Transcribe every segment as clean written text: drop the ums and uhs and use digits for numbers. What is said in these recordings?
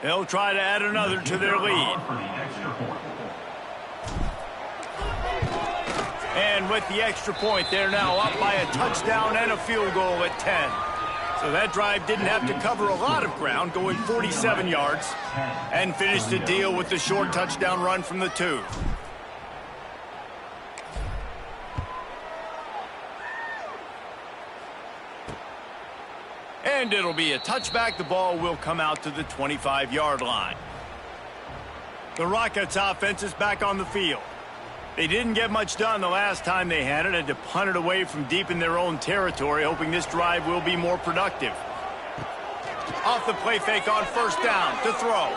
They'll try to add another to their lead. And with the extra point, they're now up by a touchdown and a field goal at 10. So that drive didn't have to cover a lot of ground, going 47 yards, and finished the deal with the short touchdown run from the 2. And it'll be a touchback. The ball will come out to the 25-yard line. The Rockets offense is back on the field. They didn't get much done the last time they had it. Had to punt it away from deep in their own territory, hoping this drive will be more productive. Off the play fake on first down to throw.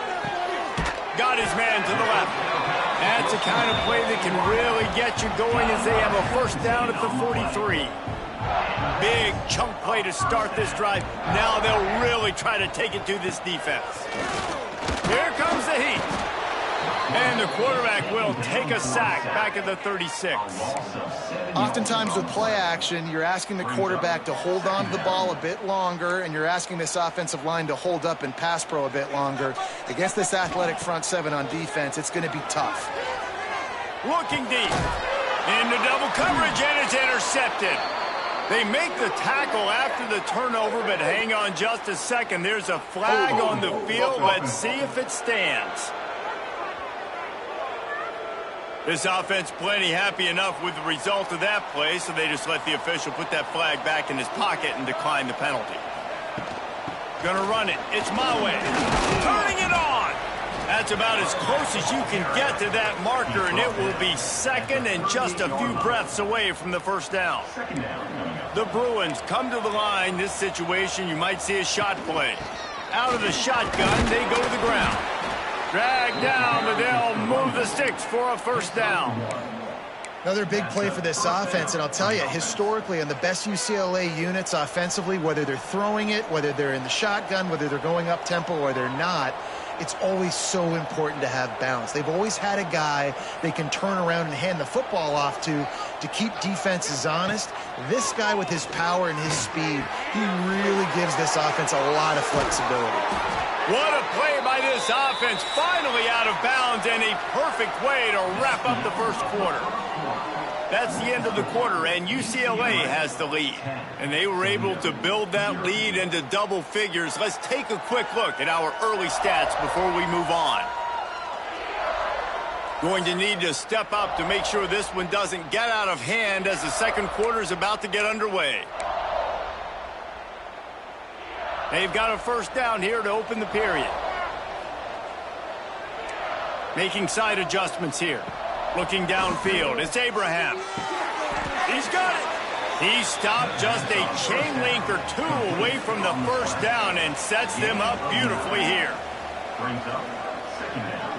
Got his man to the left. That's the kind of play that can really get you going as they have a first down at the 43. Big chunk play to start this drive. Now they'll really try to take it to this defense. Here comes the heat. And the quarterback will take a sack back at the 36. Oftentimes with play action, you're asking the quarterback to hold on to the ball a bit longer, and you're asking this offensive line to hold up and pass pro a bit longer. Against this athletic front seven on defense, it's going to be tough. Looking deep. Into double coverage, and it's intercepted. They make the tackle after the turnover, but hang on just a second. There's a flag on the field. Let's see if it stands. This offense plenty happy enough with the result of that play, so they just let the official put that flag back in his pocket and decline the penalty. Gonna run it. It's my way. Turning it on. That's about as close as you can get to that marker, and it will be second and just a few breaths away from the first down. The Bruins come to the line. This situation, you might see a shot play. Out of the shotgun, they go to the ground. Drag down, but they'll move the sticks for a first down. Another big play for this offense, and I'll tell you, historically, on the best UCLA units offensively, whether they're throwing it, whether they're in the shotgun, whether they're going up-tempo or they're not, it's always so important to have balance. They've always had a guy they can turn around and hand the football off to keep defenses honest. This guy with his power and his speed, he really gives this offense a lot of flexibility. What a play by this offense, finally out of bounds, and a perfect way to wrap up the first quarter. That's the end of the quarter, and UCLA has the lead. And they were able to build that lead into double figures. Let's take a quick look at our early stats before we move on. Going to need to step up to make sure this one doesn't get out of hand as the second quarter is about to get underway. They've got a first down here to open the period. Making side adjustments here. Looking downfield. It's Abraham. He's got it. He stopped just a chain link or two away from the first down and sets them up beautifully here. Brings up second down.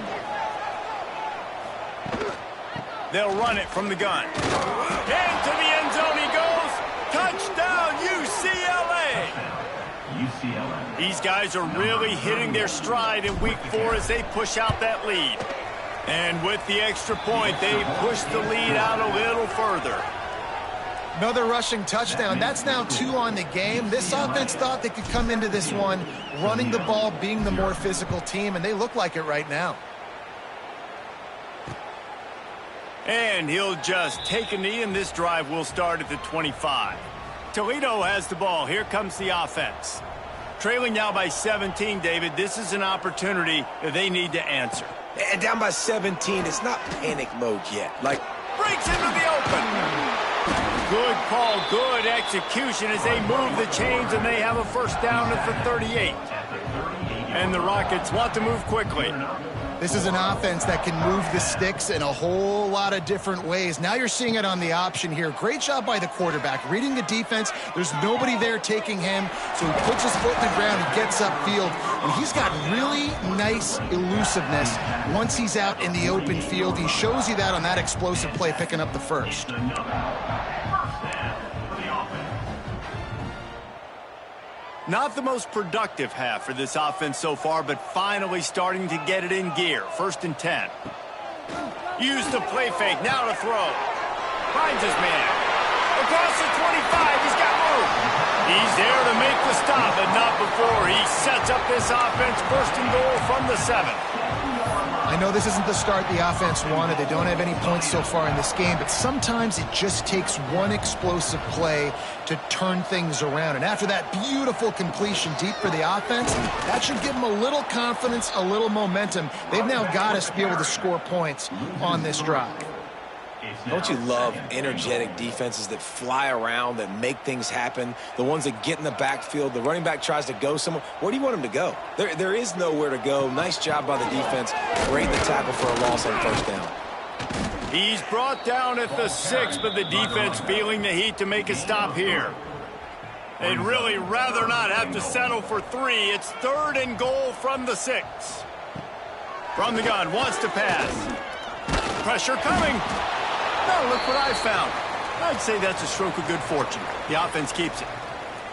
They'll run it from the gun. Into the end zone he goes. Touchdown, UCLA. These guys are really hitting their stride in week 4 as they push out that lead. And with the extra point, they push the lead out a little further. Another rushing touchdown. That's now 2 on the game. This offense thought they could come into this one running the ball, being the more physical team, and they look like it right now. And he'll just take a knee, and this drive will start at the 25. Toledo has the ball. Here comes the offense. Trailing now by 17, David. This is an opportunity that they need to answer. And down by 17, it's not panic mode yet. Breaks into the open. Good call, good execution as they move the chains, and they have a first down at the 38. And the Rockets want to move quickly. This is an offense that can move the sticks in a whole lot of different ways. Now you're seeing it on the option here. Great job by the quarterback. Reading the defense, there's nobody there taking him, so he puts his foot in the ground, he gets upfield, and he's got really nice elusiveness once he's out in the open field. He shows you that on that explosive play, picking up the first. Not the most productive half for this offense so far, but finally starting to get it in gear. First and 10. Use the play fake, now to throw. Finds his man. Across the 25, he's got room. He's there to make the stop, but not before. He sets up this offense first and goal from the 7. I know this isn't the start the offense wanted. They don't have any points so far in this game, but sometimes it just takes one explosive play to turn things around. And after that beautiful completion deep for the offense, that should give them a little confidence, a little momentum. They've now got to be able to score points on this drive. Don't you love energetic defenses that fly around, that make things happen? The ones that get in the backfield, the running back tries to go somewhere. Where do you want him to go? There is nowhere to go. Nice job by the defense. Great in the tackle for a loss on first down. He's brought down at the 6, but the defense feeling the heat to make a stop here. They'd really rather not have to settle for 3. It's 3rd and goal from the 6. From the gun, wants to pass. Pressure coming. Oh, look what I found. I'd say that's a stroke of good fortune. The offense keeps it.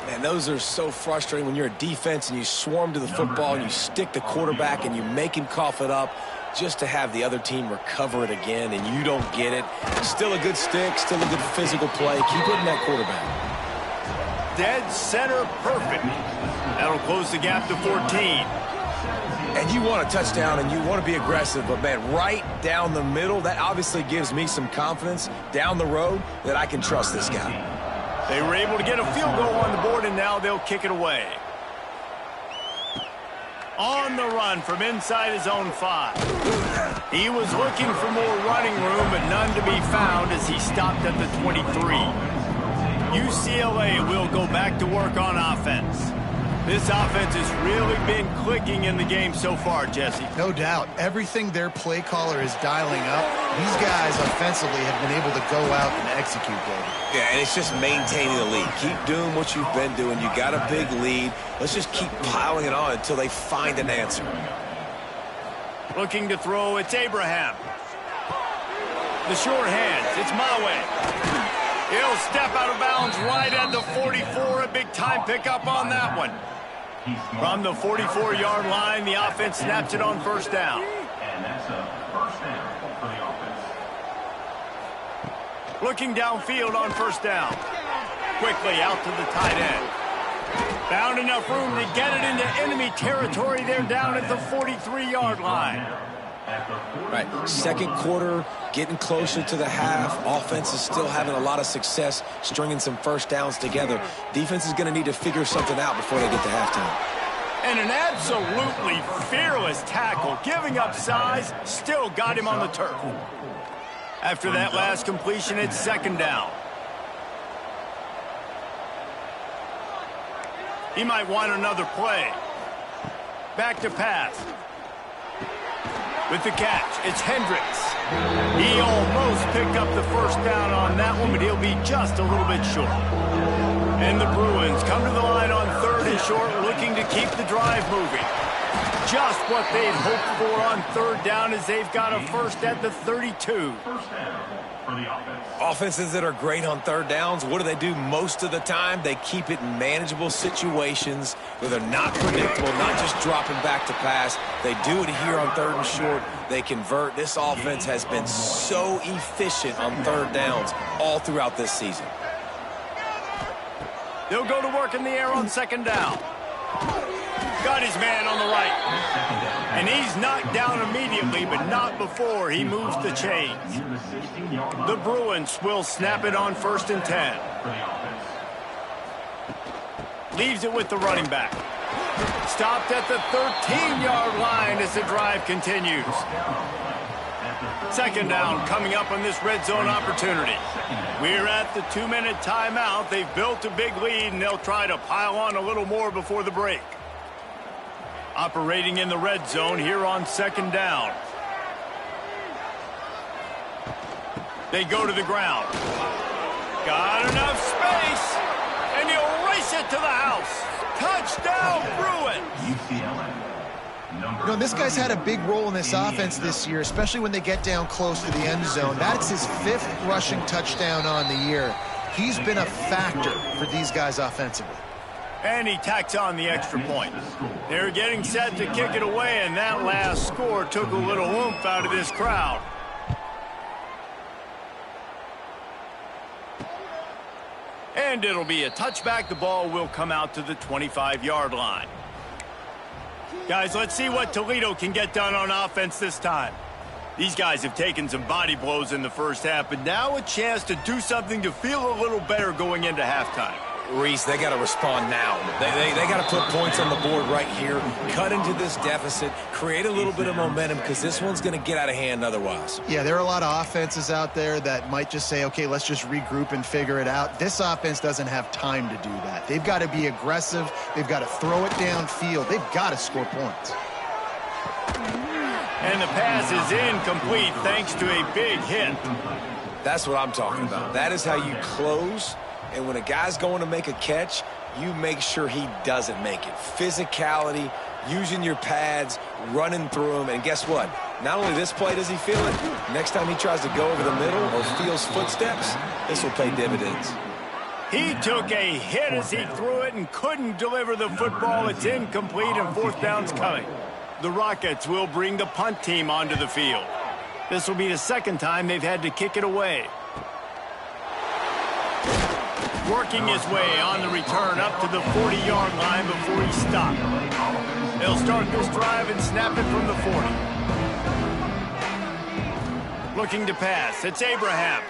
Man, those are so frustrating when you're a defense and you swarm to the football and you stick the quarterback and you make him cough it up just to have the other team recover it again and you don't get it. Still a good stick, still a good physical play. Keep hitting that quarterback. Dead center perfect. That'll close the gap to 14. And you want a touchdown and you want to be aggressive, but man, right down the middle, that obviously gives me some confidence down the road that I can trust this guy. They were able to get a field goal on the board, and now they'll kick it away. On the run from inside his own 5. He was looking for more running room, but none to be found as he stopped at the 23. UCLA will go back to work on offense. This offense has really been clicking in the game so far, Jesse. No doubt. Everything their play caller is dialing up, these guys offensively have been able to go out and execute, David. Yeah, and it's just maintaining the lead. Keep doing what you've been doing. You got a big lead. Let's just keep piling it on until they find an answer. Looking to throw, it's Abraham. The short hands, it's Mawe. He'll step out of bounds right at the 44. A big time pickup on that one. From the 44-yard line, the offense snaps it on first down. And that's a first down for the offense. Looking downfield on first down. Quickly out to the tight end. Found enough room to get it into enemy territory. They're down at the 43-yard line. Right, second quarter, getting closer to the half. Offense is still having a lot of success stringing some first downs together. Defense is going to need to figure something out before they get to halftime. And an absolutely fearless tackle, giving up size, still got him on the turf. After that last completion, it's second down. He might want another play. Back to pass. With the catch, it's Hendricks. He almost picked up the first down on that one, but he'll be just a little bit short. And the Bruins come to the line on 3rd and short, looking to keep the drive moving. Just what they'd hoped for on 3rd down as they've got a first at the 32. First down for the offense. Offenses that are great on 3rd downs, what do most of the time? They keep it in manageable situations where they're not predictable, not just dropping back to pass. They do it here on 3rd and short. They convert. This offense has been so efficient on 3rd downs all throughout this season. They'll go to work in the air on 2nd down. Got his man on the right. And he's knocked down immediately, but not before he moves the chains. The Bruins will snap it on 1st and 10. Leaves it with the running back. Stopped at the 13-yard line as the drive continues. 2nd down coming up on this red zone opportunity. We're at the 2-minute timeout. They've built a big lead, and they'll try to pile on a little more before the break. Operating in the red zone here on 2nd down. They go to the ground. Got enough space, and he'll race it to the house. Touchdown, Bruins! You know, this guy's had a big role in this offense this year, especially when they get down close to the end zone. That's his 5th rushing touchdown on the year. He's been a factor for these guys offensively. And he tacks on the extra point. They're getting set to kick it away, and that last score took a little oomph out of this crowd. And it'll be a touchback. The ball will come out to the 25-yard line. Guys, let's see what Toledo can get done on offense this time. These guys have taken some body blows in the first half, but now a chance to do something to feel a little better going into halftime. Reese, they got to respond now. They got to put points on the board right here, cut into this deficit, create a little bit of momentum, because this one's going to get out of hand otherwise. Yeah, there are a lot of offenses out there that might just say, okay, let's just regroup and figure it out. This offense doesn't have time to do that. They've got to be aggressive. They've got to throw it downfield. They've got to score points. And the pass is incomplete thanks to a big hit. That's what I'm talking about. That is how you close. And when a guy's going to make a catch, you make sure he doesn't make it. Physicality, using your pads, running through them. And guess what? Not only this play does he feel it, next time he tries to go over the middle or feels footsteps, this will pay dividends. He took a hit as he threw it and couldn't deliver the football. It's incomplete and fourth down's coming. The Rockets will bring the punt team onto the field. This will be the second time they've had to kick it away. Working his way on the return up to the 40-yard line before he stopped. They'll start this drive and snap it from the 40. Looking to pass. It's Abraham.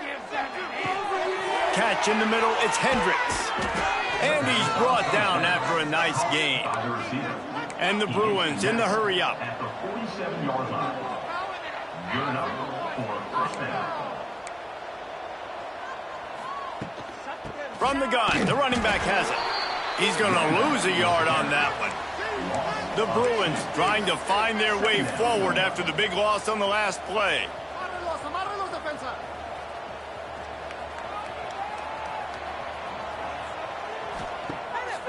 Catch in the middle. It's Hendricks. And he's brought down after a nice gain. And the Bruins in the hurry up. At the 47-yard line. Good enough for first down. From the gun, the running back has it. He's going to lose a yard on that one. The Bruins trying to find their way forward after the big loss on the last play.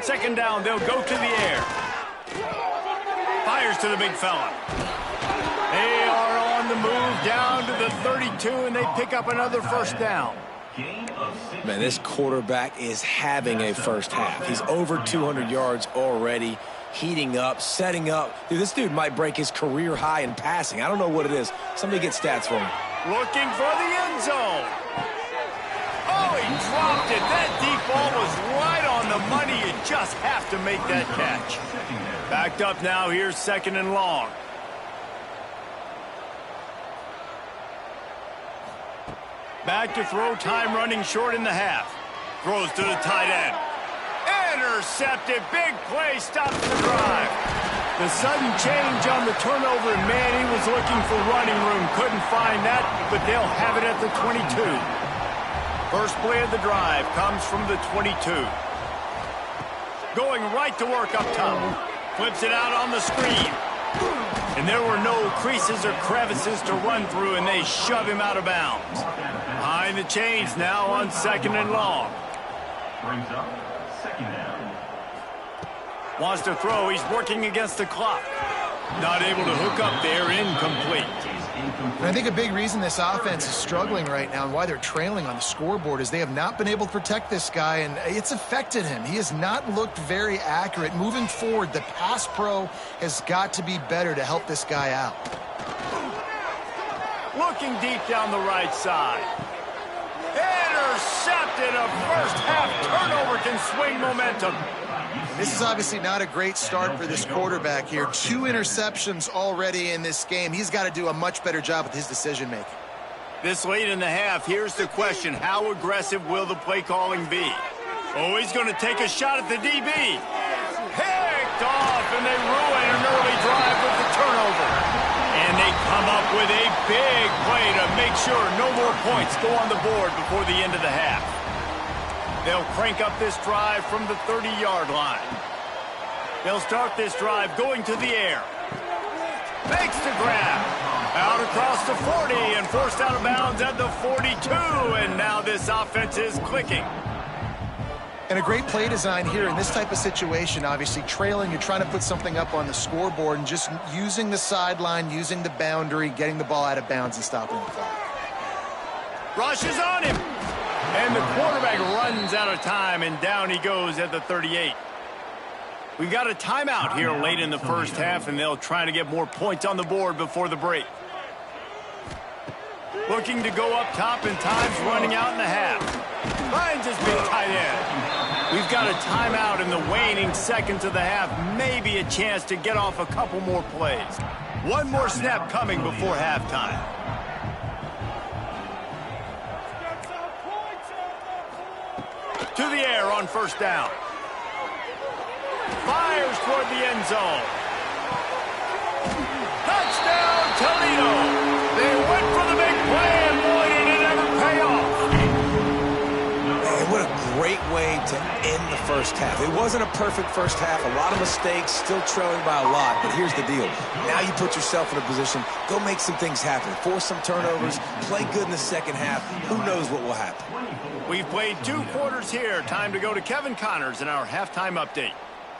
Second down, they'll go to the air. Fires to the big fella. They are on the move down to the 32, and they pick up another first down. Man, this quarterback is having a first half. He's over 200 yards already, heating up, setting up. Dude, this dude might break his career high in passing. I don't know what it is. Somebody get stats for him. Looking for the end zone. Oh, he dropped it. That deep ball was right on the money. You just have to make that catch. Backed up now. Here's second and long. Back to throw, time running short in the half. Throws to the tight end. Intercepted, big play, stops the drive. The sudden change on the turnover, and man, he was looking for running room. Couldn't find that, but they'll have it at the 22. First play of the drive comes from the 22. Going right to work up top. Flips it out on the screen. And there were no creases or crevices to run through, and they shove him out of bounds. Behind the chains now on second and long. Brings up second down. Wants to throw. He's working against the clock. Not able to hook up there. Incomplete. And I think a big reason this offense is struggling right now and why they're trailing on the scoreboard is they have not been able to protect this guy, and it's affected him. He has not looked very accurate. Moving forward, the pass pro has got to be better to help this guy out. Looking deep down the right side. Intercepted. A first half turnover can swing momentum. This is obviously not a great start for this quarterback here. 2 interceptions already in this game. He's got to do a much better job with his decision-making. This late in the half, here's the question. How aggressive will the play calling be? Oh, he's going to take a shot at the DB. Picked off, and they ruin an early drive with the turnover. And they come up with a big play to make sure no more points go on the board before the end of the half. They'll crank up this drive from the 30-yard line. They'll start this drive going to the air. Makes the grab. Out across the 40 and forced out of bounds at the 42. And now this offense is clicking. And a great play design here in this type of situation. Obviously trailing, you're trying to put something up on the scoreboard and just using the sideline, using the boundary, getting the ball out of bounds and stopping the clock. Rush is on him. And the quarterback runs out of time, and down he goes at the 38. We got a timeout here late in the first half, and they'll try to get more points on the board before the break. Looking to go up top, and time's running out in the half. Finds his big tight end. We've got a timeout in the waning seconds of the half. Maybe a chance to get off a couple more plays. One more snap coming before halftime. To the air on first down. Fires toward the end zone. Touchdown, Toledo. They went for the big play, and boy, did it ever pay off. Man, what a great way to end the first half. It wasn't a perfect first half. A lot of mistakes, still trailing by a lot. But here's the deal. Now you put yourself in a position, go make some things happen. Force some turnovers, play good in the second half. Who knows what will happen? We've played 2 quarters here. Time to go to Kevin Connors in our halftime update.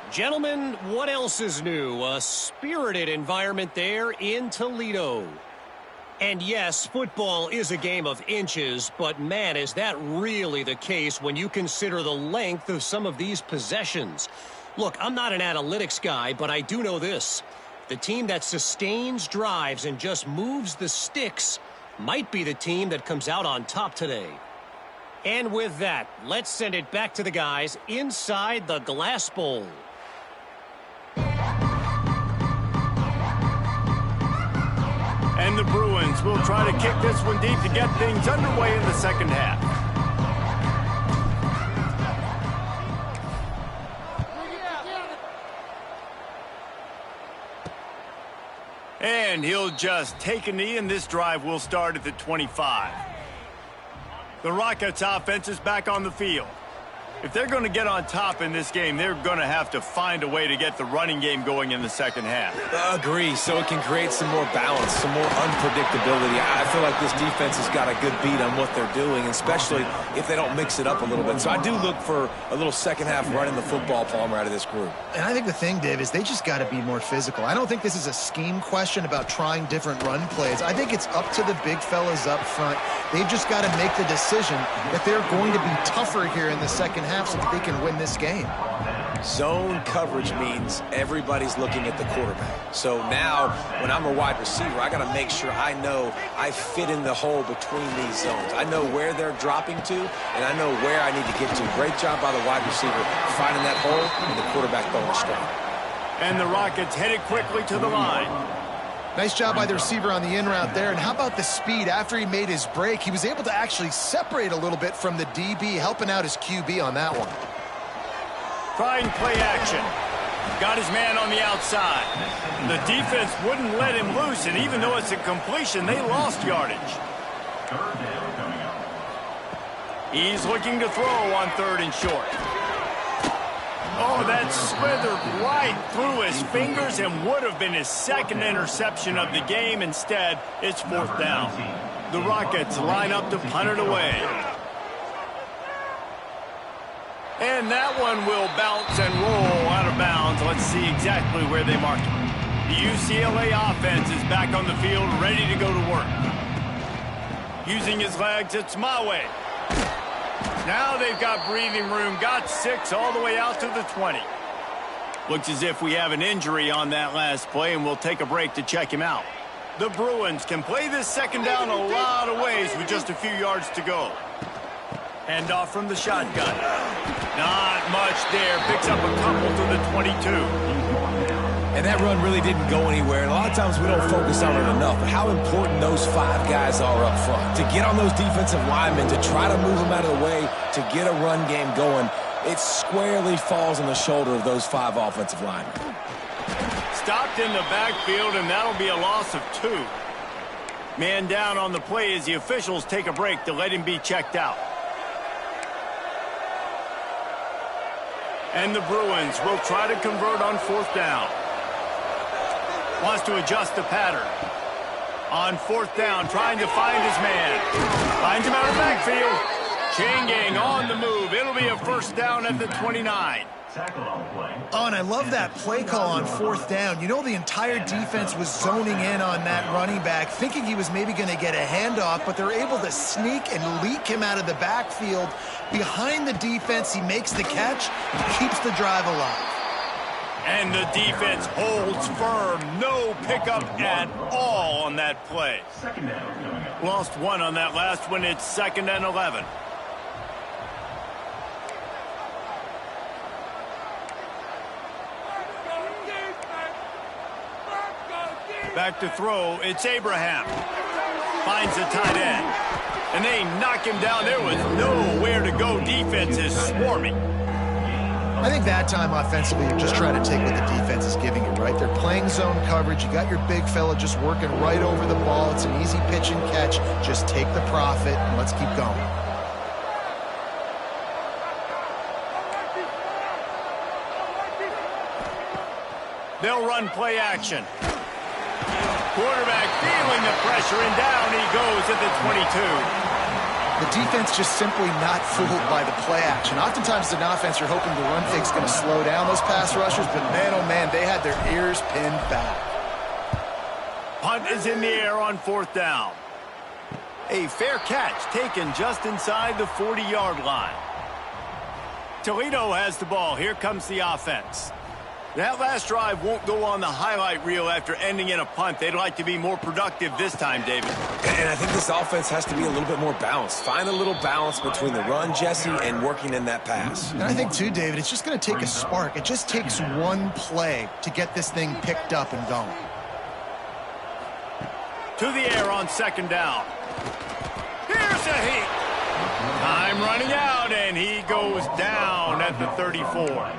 Gentlemen, what else is new? A spirited environment there in Toledo. And yes, football is a game of inches, but man, is that really the case when you consider the length of some of these possessions. Look, I'm not an analytics guy, but I do know this. The team that sustains drives and just moves the sticks might be the team that comes out on top today. And with that, let's send it back to the guys inside the glass bowl. And the Bruins will try to kick this one deep to get things underway in the second half. And he'll just take a knee, and this drive will start at the 25. The Rockets offense is back on the field. If they're going to get on top in this game, they're going to have to find a way to get the running game going in the second half. Agree, so it can create some more balance, some more unpredictability. I feel like this defense has got a good beat on what they're doing, especially if they don't mix it up a little bit. So I do look for a little second half running the football, Palmer, out of this group. And I think the thing, Dave, is they just got to be more physical. I don't think this is a scheme question about trying different run plays. I think it's up to the big fellas up front. They've just got to make the decision that they're going to be tougher here in the second half so that they can win this game. Zone coverage means everybody's looking at the quarterback. So now, when I'm a wide receiver, I got to make sure I know I fit in the hole between these zones. I know where they're dropping to, and I know where I need to get to. Great job by the wide receiver finding that hole, and the quarterback going strong. And the Rockets headed quickly to the line. Nice job by the receiver on the in route there. And how about the speed? After he made his break, he was able to actually separate a little bit from the DB, helping out his QB on that one. Trying play action. Got his man on the outside. The defense wouldn't let him loose, and even though it's a completion, they lost yardage. Third down coming up. He's looking to throw on 3rd and short. Oh, that slithered right through his fingers and would have been his second interception of the game. Instead, it's 4th down. The Rockets line up to punt it away. And that one will bounce and roll out of bounds. Let's see exactly where they mark it. The UCLA offense is back on the field, ready to go to work. Using his legs, it's Mawe. Now they've got breathing room, got 6 all the way out to the 20. Looks as if we have an injury on that last play, and we'll take a break to check him out. The Bruins can play this second down a lot of ways with just a few yards to go. Hand off from the shotgun. Not much there. Picks up a couple to the 22. And that run really didn't go anywhere. And a lot of times we don't focus on it enough. But how important those 5 guys are up front. To get on those defensive linemen, to try to move them out of the way, to get a run game going, it squarely falls on the shoulder of those 5 offensive linemen. Stopped in the backfield, and that'll be a loss of 2. Man down on the play as the officials take a break to let him be checked out. And the Bruins will try to convert on 4th down. Wants to adjust the pattern. On 4th down, trying to find his man. Finds him out of the backfield. Chain gang on the move. It'll be a 1st down at the 29. Tackle on play. Oh, and I love that play call on 4th down. You know, the entire defense was zoning in on that running back, thinking he was maybe going to get a handoff, but they're able to sneak and leak him out of the backfield. Behind the defense, he makes the catch, and keeps the drive alive. And the defense holds firm. No pickup at all on that play. Second down coming up. Lost 1 on that last one. It's 2nd and 11. Back to throw, it's Abraham. Finds the tight end. And they knock him down. There was nowhere to go. Defense is swarming. I think that time offensively, you're just trying to take what the defense is giving you, right? They're playing zone coverage. You got your big fella just working right over the ball. It's an easy pitch and catch. Just take the profit and let's keep going. They'll run play action. Quarterback feeling the pressure, and down he goes at the 22. The defense just simply not fooled by the play action. Oftentimes as an offense, you're hoping the run fake's going to slow down those pass rushers, but man, oh man, they had their ears pinned back. Punt is in the air on 4th down. A fair catch taken just inside the 40-yard line. Toledo has the ball. Here comes the offense. That last drive won't go on the highlight reel after ending in a punt. They'd like to be more productive this time, David. And I think this offense has to be a little bit more balanced. Find a little balance between the run, Jesse, and working in that pass. And I think, too, David, it's just going to take a spark. It just takes one play to get this thing picked up and going. To the air on 2nd down. Here's a hit. Time running out, and he goes down at the 34.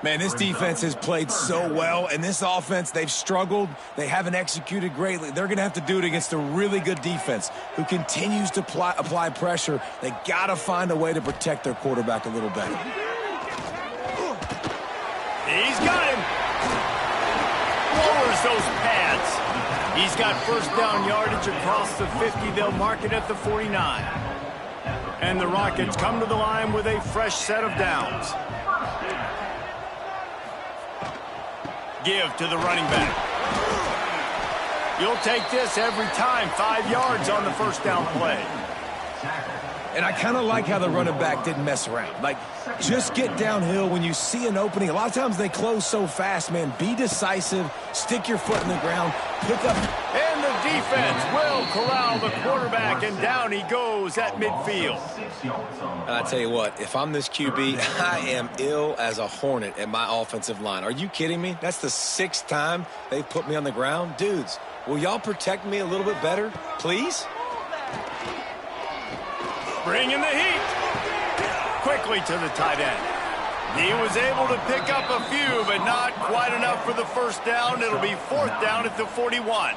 Man, this defense has played so well, and this offense, they've struggled. They haven't executed greatly. They're going to have to do it against a really good defense who continues to apply pressure. They got to find a way to protect their quarterback a little better. He's got him. Lowers those pads. He's got 1st down yardage across the 50. They'll mark it at the 49. And the Rockets come to the line with a fresh set of downs. Give to the running back. You'll take this every time. 5 yards on the 1st down play. And I kind of like how the running back didn't mess around. Like, just get downhill when you see an opening. A lot of times they close so fast, man. Be decisive. Stick your foot in the ground. Pick up. And the defense will corral the quarterback, and down he goes at midfield. And I tell you what, if I'm this QB, I am ill as a hornet at my offensive line. Are you kidding me? That's the 6th time they've put me on the ground. Dudes, will y'all protect me a little bit better, please? Bringing the heat. Quickly to the tight end. He was able to pick up a few, but not quite enough for the 1st down. It'll be 4th down at the 41.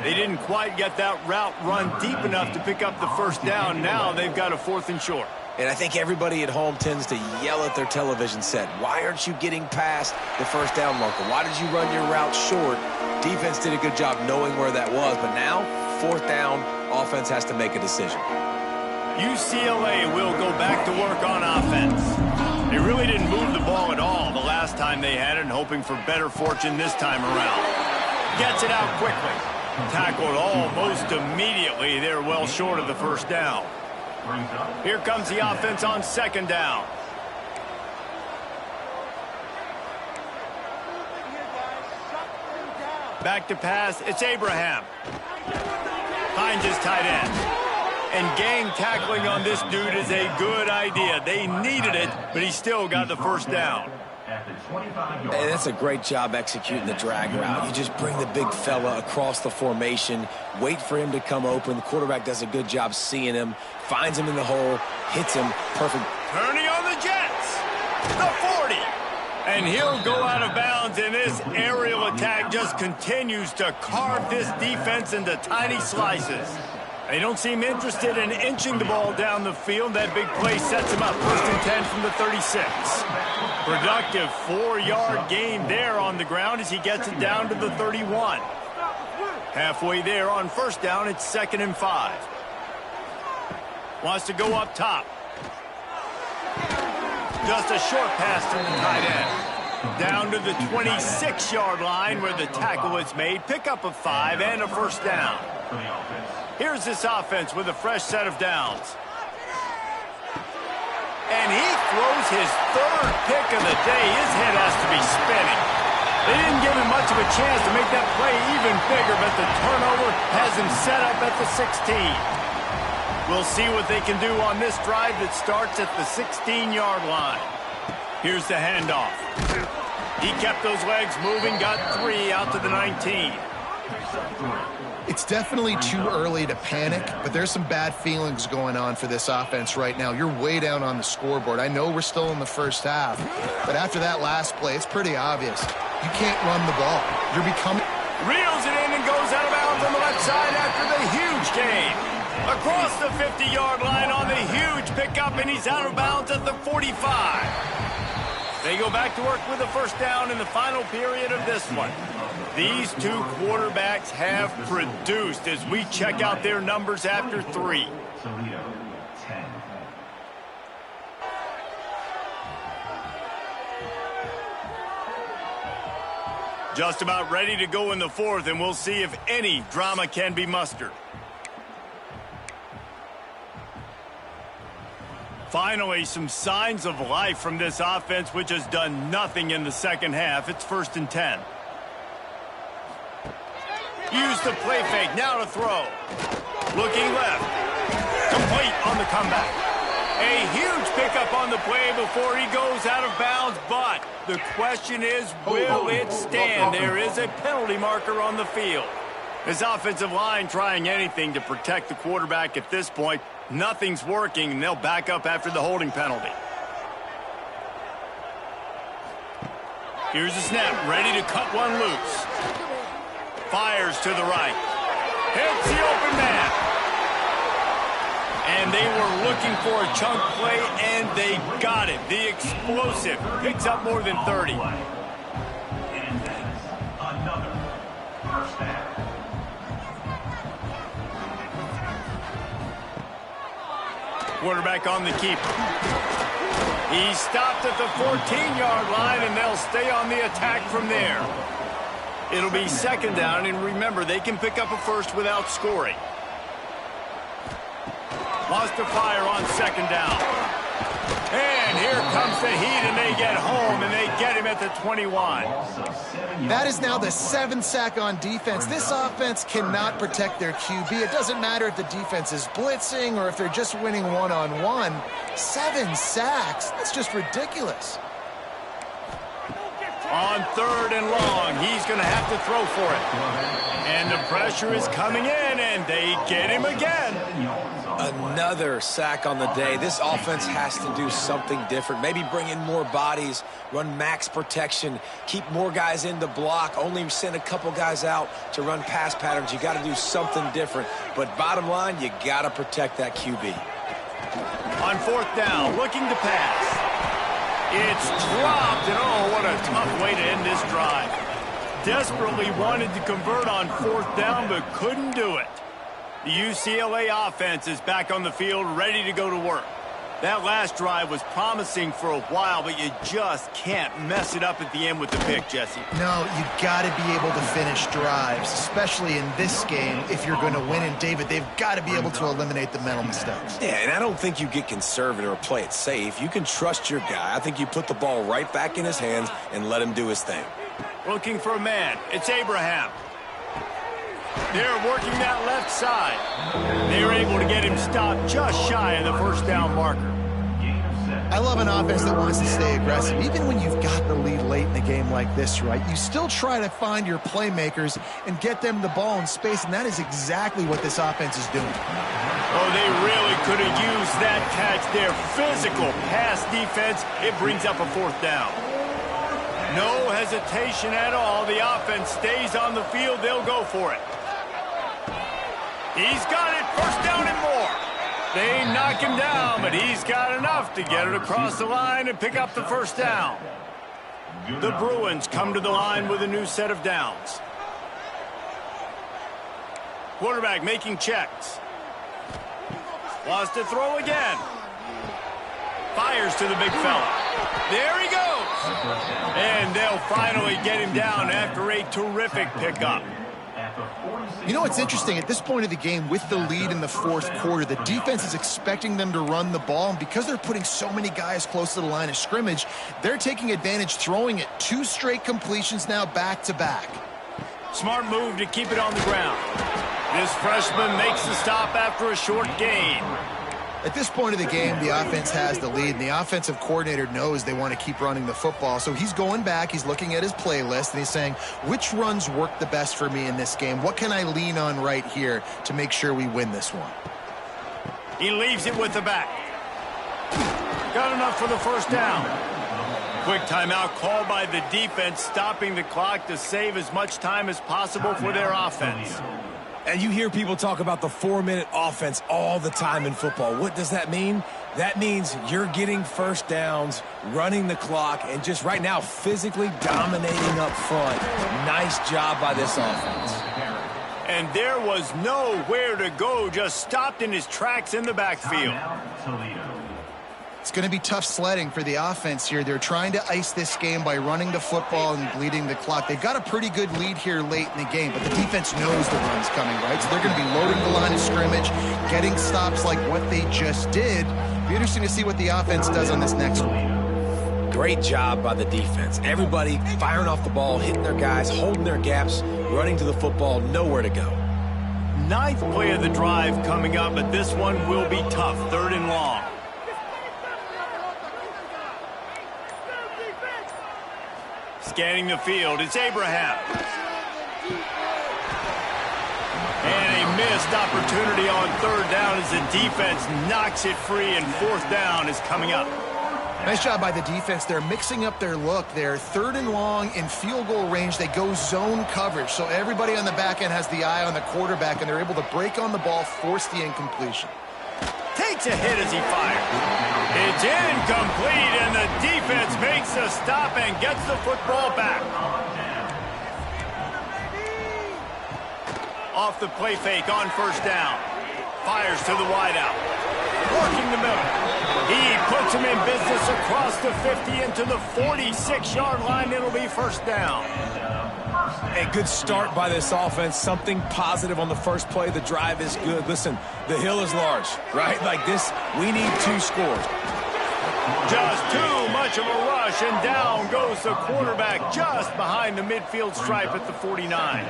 They didn't quite get that route run deep enough to pick up the 1st down. Now they've got a 4th and short. And I think everybody at home tends to yell at their television set. Why aren't you getting past the 1st down marker? Why did you run your route short? Defense did a good job knowing where that was, but now 4th down, offense has to make a decision. UCLA will go back to work on offense. They really didn't move the ball at all the last time they had it, and hoping for better fortune this time around. Gets it out quickly. Tackled almost immediately. They're well short of the 1st down. Here comes the offense on 2nd down. Back to pass. It's Abraham. Finds his tight end. And gang tackling on this dude is a good idea. They needed it, but he still got the 1st down. And that's a great job executing the drag route. You just bring the big fella across the formation, wait for him to come open. The quarterback does a good job seeing him, finds him in the hole, hits him. Perfect. Turning on the Jets. The 40. And he'll go out of bounds, and this aerial attack just continues to carve this defense into tiny slices. They don't seem interested in inching the ball down the field. That big play sets him up. 1st and 10 from the 36. Productive 4-yard gain there on the ground as he gets it down to the 31. Halfway there on 1st down, it's 2nd and 5. Wants to go up top. Just a short pass to the tight end. Down to the 26-yard line where the tackle is made. Pickup of 5 and a 1st down. Here's this offense with a fresh set of downs. And he throws his 3rd pick of the day. His head has to be spinning. They didn't give him much of a chance to make that play even bigger, but the turnover has him set up at the 16. We'll see what they can do on this drive that starts at the 16-yard line. Here's the handoff. He kept those legs moving, got 3 out to the 19. It's definitely too early to panic, but there's some bad feelings going on for this offense right now. You're way down on the scoreboard. I know we're still in the first half, but after that last play, it's pretty obvious. You can't run the ball. You're becoming... Reels it in and goes out of bounds on the left side after the huge gain. Across the 50-yard line on the huge pickup, and he's out of bounds at the 45. They go back to work with a first down in the final period of this one. These two quarterbacks have produced as we check out their numbers after 3. Just about ready to go in the 4th, and we'll see if any drama can be mustered. Finally, some signs of life from this offense, which has done nothing in the second half. It's 1st and 10. Use the play fake, now to throw. Looking left. Complete on the comeback. A huge pickup on the play before he goes out of bounds, but the question is, will it stand? There is a penalty marker on the field. This offensive line trying anything to protect the quarterback at this point. Nothing's working, and they'll back up after the holding penalty. Here's the snap, ready to cut one loose. Fires to the right. Hits the open man. And they were looking for a chunk play, and they got it. The explosive picks up more than 30. And that's another first down. Quarterback on the keeper. He stopped at the 14-yard line, and they'll stay on the attack from there. It'll be 2nd down, and remember, they can pick up a first without scoring. Wants to fire on 2nd down. And here comes the heat, and they get home, and they get him at the 21. That is now the 7th sack on defense. This offense cannot protect their QB. It doesn't matter if the defense is blitzing or if they're just winning one-on-one. 7 sacks, that's just ridiculous. On 3rd and long, he's going to have to throw for it. And the pressure is coming in, and they get him again. Another sack on the day. This offense has to do something different. Maybe bring in more bodies, run max protection, keep more guys in the block, only send a couple guys out to run pass patterns. You got to do something different. But bottom line, you got to protect that QB. On 4th down, looking to pass. It's dropped, and oh, what a tough way to end this drive. Desperately wanted to convert on 4th down, but couldn't do it. The UCLA offense is back on the field, ready to go to work. That last drive was promising for a while, but you just can't mess it up at the end with the pick, Jesse. No, you got to be able to finish drives, especially in this game if you're going to win. And, David, they've got to be able to eliminate the mental mistakes. Yeah, and I don't think you get conservative or play it safe. You can trust your guy. I think you put the ball right back in his hands and let him do his thing. Looking for a man. It's Abraham. They're working that left side. They're able to get him stopped just shy of the 1st down marker. I love an offense that wants to stay aggressive. Even when you've got the lead late in a game like this, right, you still try to find your playmakers and get them the ball in space, and that is exactly what this offense is doing. Oh, they really could have used that catch there. Physical pass defense. It brings up a 4th down. No hesitation at all. The offense stays on the field. They'll go for it. He's got it. 1st down and more. They knock him down, but he's got enough to get it across the line and pick up the 1st down. The Bruins come to the line with a new set of downs. Quarterback making checks. Wants to throw again. Fires to the big fella. There he goes. And they'll finally get him down after a terrific pickup. You know what's interesting? At this point of the game, with the lead in the 4th quarter, the defense is expecting them to run the ball, and because they're putting so many guys close to the line of scrimmage, they're taking advantage, throwing it 2 straight completions now back-to-back. Smart move to keep it on the ground. This freshman makes the stop after a short gain. At this point of the game, the offense has the lead, and the offensive coordinator knows they want to keep running the football. So he's going back, he's looking at his playlist, and he's saying, which runs work the best for me in this game? What can I lean on right here to make sure we win this one? He leaves it with the back. Got enough for the first down. Quick timeout called by the defense, stopping the clock to save as much time as possible for their offense. And you hear people talk about the 4-minute offense all the time in football. What does that mean? That means you're getting first downs, running the clock, and just right now physically dominating up front. Nice job by this offense. And there was nowhere to go, just stopped in his tracks in the backfield. It's going to be tough sledding for the offense here. They're trying to ice this game by running the football and bleeding the clock. They've got a pretty good lead here late in the game, but the defense knows the run's coming, right? So they're going to be loading the line of scrimmage, getting stops like what they just did. Be interesting to see what the offense does on this next one. Great job by the defense. Everybody firing off the ball, hitting their guys, holding their gaps, running to the football, nowhere to go. Ninth play of the drive coming up, but this one will be tough. 3rd and long. Scanning the field, it's Abraham. And a missed opportunity on 3rd down as the defense knocks it free, and 4th down is coming up. Nice job by the defense. They're mixing up their look. They're 3rd and long in field goal range. They go zone coverage, so everybody on the back end has the eye on the quarterback, and they're able to break on the ball, force the incompletion. Takes a hit as he fires. It's incomplete, and the defense makes a stop and gets the football back. Off the play fake on 1st down. Fires to the wideout. Working the middle. He puts him in business across the 50 into the 46-yard line. It'll be 1st down. A good start by this offense. Something positive on the first play. The drive is good. Listen, the hill is large, right? Like this, we need 2 scores. Just too much of a rush, and down goes the quarterback just behind the midfield stripe at the 49.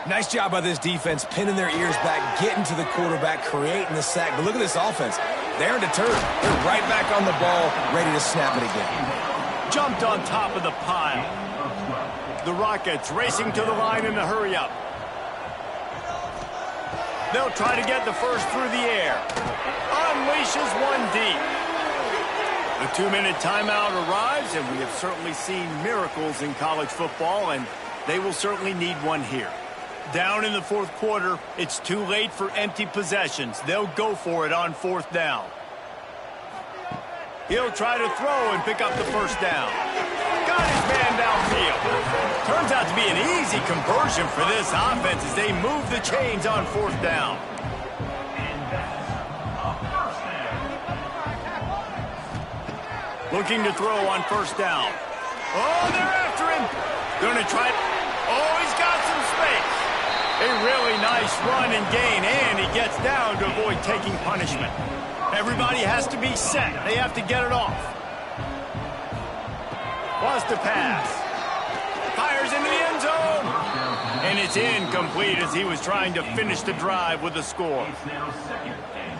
Nice job by this defense, pinning their ears back, getting to the quarterback, creating the sack. But look at this offense. They're deterred. They're right back on the ball, ready to snap it again. Jumped on top of the pile. The Rockets racing to the line in a hurry-up. They'll try to get the first through the air. Unleashes one deep. The 2-minute timeout arrives, and we have certainly seen miracles in college football, and they will certainly need one here. Down in the 4th quarter, it's too late for empty possessions. They'll go for it on 4th down. He'll try to throw and pick up the 1st down. Got his man downfield. Turns out to be an easy conversion for this offense as they move the chains on 4th down. Looking to throw on 1st down. Oh, they're after him. Going to try. Oh, he's got some space. A really nice run and gain, and he gets down to avoid taking punishment. Everybody has to be set. They have to get it off. Wants to pass. Fires into the end zone. And it's incomplete as he was trying to finish the drive with a score.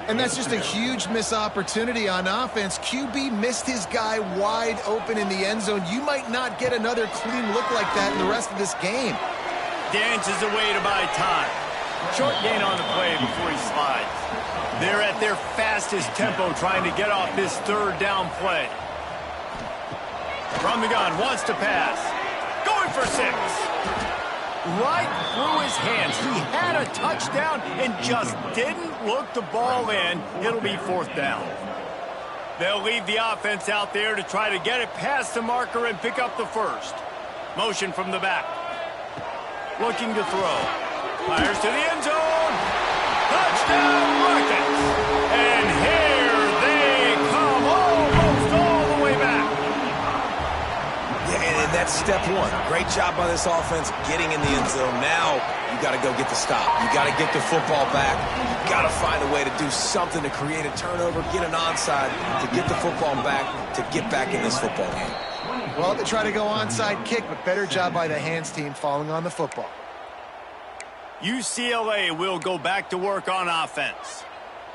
And that's just a huge missed opportunity on offense. QB missed his guy wide open in the end zone. You might not get another clean look like that in the rest of this game. Dances away to buy time. Short gain on the play before he slides. They're at their fastest tempo trying to get off this 3rd down play. From the gun, wants to pass. Going for 6. Right through his hands. He had a touchdown and just didn't look the ball in. It'll be 4th down. They'll leave the offense out there to try to get it past the marker and pick up the 1st. Motion from the back. Looking to throw. Fires to the end zone. Touchdown Rockets. And here they come almost all the way back. Yeah, and that's step 1. Great job by this offense getting in the end zone. Now you got to go get the stop. You got to get the football back. You got to find a way to do something to create a turnover, get an onside, to get the football back, to get back in this football game. Well, they try to go onside kick, but better job by the hands team falling on the football. UCLA will go back to work on offense.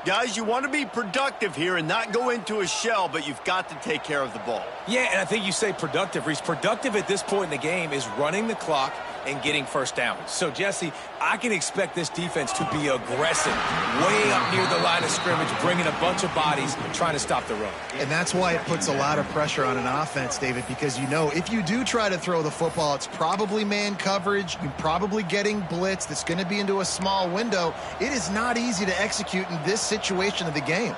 Guys, you want to be productive here and not go into a shell, but you've got to take care of the ball. Yeah, and I think you say productive, Reese. Productive at this point in the game is running the clock and getting first downs. So, Jesse, I can expect this defense to be aggressive, way up near the line of scrimmage, bringing a bunch of bodies, trying to stop the run. And that's why it puts a lot of pressure on an offense, David, because you know if you do try to throw the football, it's probably man coverage. You're probably getting blitzed. It's going to be into a small window. It is not easy to execute in this situation of the game.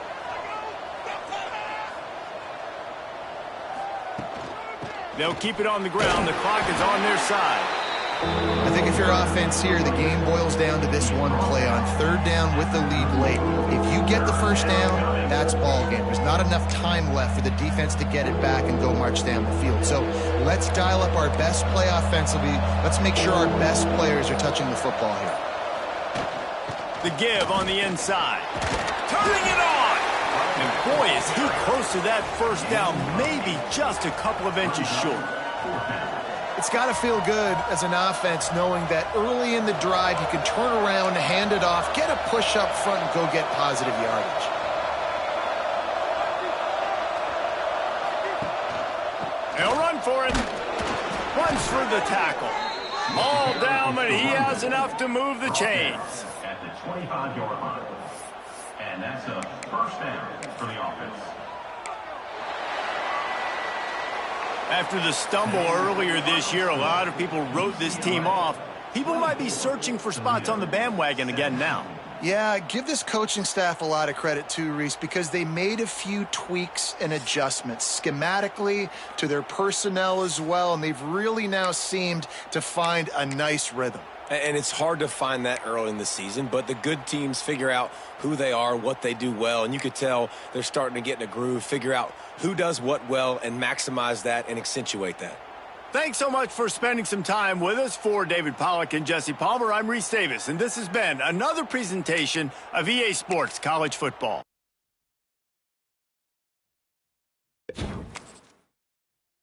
They'll keep it on the ground. The clock is on their side. I think if you're offense here, the game boils down to this one play on third down with the lead late. If you get the first down, that's ball game. There's not enough time left for the defense to get it back and go march down the field. So let's dial up our best play offensively. Let's make sure our best players are touching the football here. The give on the inside. Turning it on! And boy, is he close to that first down, maybe just a couple of inches short. It's got to feel good as an offense knowing that early in the drive you can turn around, hand it off, get a push up front, and go get positive yardage. They'll run for it. Runs through the tackle. All down, but he has enough to move the chains. At the 25-yard line. And that's a first down for the offense. After the stumble earlier this year, a lot of people wrote this team off. People might be searching for spots on the bandwagon again now. Yeah, give this coaching staff a lot of credit too, Reese, because they made a few tweaks and adjustments schematically to their personnel as well, and they've really now seemed to find a nice rhythm. And it's hard to find that early in the season, but the good teams figure out who they are, what they do well, and you could tell they're starting to get in a groove, figure out who does what well, and maximize that and accentuate that. Thanks so much for spending some time with us. For David Pollack and Jesse Palmer, I'm Reese Davis, and this has been another presentation of EA Sports College Football.